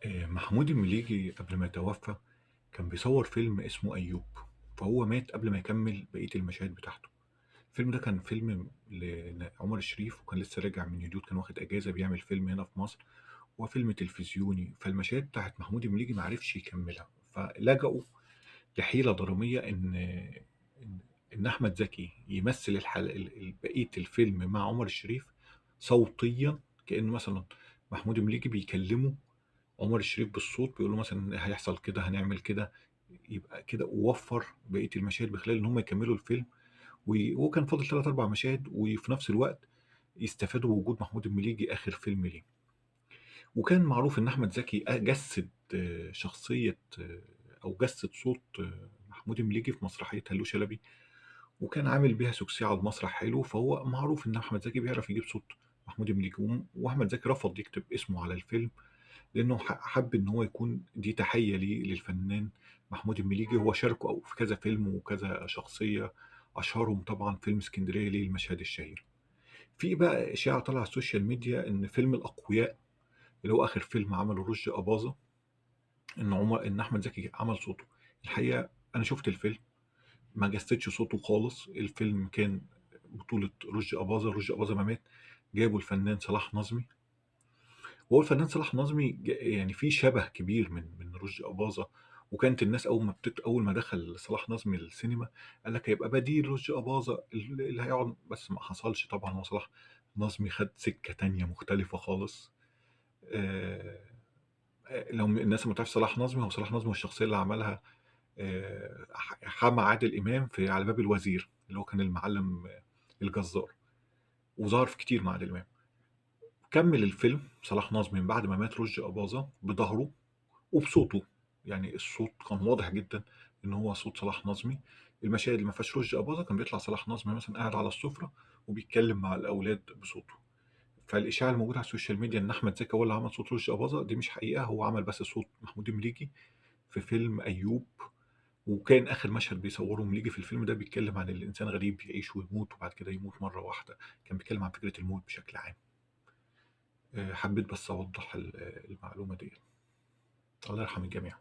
محمود المليجي قبل ما يتوفى كان بيصور فيلم اسمه أيوب. فهو مات قبل ما يكمل بقية المشاهد بتاعته. الفيلم ده كان فيلم لعمر الشريف، وكان لسه راجع من هديوت، كان واخد أجازة بيعمل فيلم هنا في مصر. هو فيلم تلفزيوني، فالمشاهد بتاعت محمود المليجي معرفش يكملها، فلجأوا لحيلة درامية إن أحمد زكي يمثل بقية الفيلم مع عمر الشريف صوتيا، كأنه مثلا محمود المليجي بيكلمه عمر الشريف بالصوت، بيقول له مثلا هيحصل كده، هنعمل كده، يبقى كده ووفر بقيه المشاهد بخلال ان هم يكملوا الفيلم. وهو كان فاضل ثلاث اربع مشاهد، وفي نفس الوقت يستفادوا بوجود محمود المليجي اخر فيلم ليه. وكان معروف ان احمد زكي جسد شخصيه، او جسد صوت محمود المليجي في مسرحيه هلو شلبي، وكان عامل بيها سوكسي على المسرح حلو. فهو معروف ان احمد زكي بيعرف يجيب صوت محمود المليجي، واحمد زكي رفض يكتب اسمه على الفيلم، لأنه حب إن هو يكون دي تحية ليه للفنان محمود المليجي. هو شاركه أو في كذا فيلم وكذا شخصية، أشهرهم طبعا فيلم اسكندرية ليه المشهد الشهير. في بقى إشاعة طالعة على السوشيال ميديا إن فيلم الأقوياء، اللي هو آخر فيلم عمله رشدي أباظة، إن أحمد زكي عمل صوته. الحقيقة أنا شفت الفيلم، ما جسدش صوته خالص. الفيلم كان بطولة رشدي أباظة. رشدي أباظة ما مات، جابوا الفنان صلاح نظمي. وهو الفنان صلاح نظمي يعني في شبه كبير من رشدي أباظة. وكانت الناس أول ما دخل صلاح نظمي السينما قال لك هيبقى بديل رشدي أباظة اللي هيقعد، بس ما حصلش طبعا. هو صلاح نظمي خد سكة تانية مختلفة خالص. آه، لو الناس ما تعرفش صلاح نظمي، هو صلاح نظمي الشخصية اللي عملها حمى عادل إمام في على باب الوزير، اللي هو كان المعلم الجزار، وظهر في كتير مع عادل إمام. كمل الفيلم صلاح نظمي من بعد ما مات رشدي أباظة بظهره وبصوته. يعني الصوت كان واضح جدا ان هو صوت صلاح نظمي. المشاهد اللي ما فيهاش رشدي اباظه كان بيطلع صلاح نظمي مثلا قاعد على السفره وبيتكلم مع الاولاد بصوته. فالاشاعه الموجوده على السوشيال ميديا ان احمد زكي هو اللي عمل صوت رشدي اباظه دي مش حقيقه. هو عمل بس صوت محمود المليجي في فيلم ايوب. وكان اخر مشهد بيصوره مليجي في الفيلم ده بيتكلم عن الانسان غريب يعيش ويموت وبعد كده يموت مره واحده. كان بيتكلم عن فكره الموت بشكل عام. حبيت بس اوضح المعلومه دي. الله يرحم الجميع.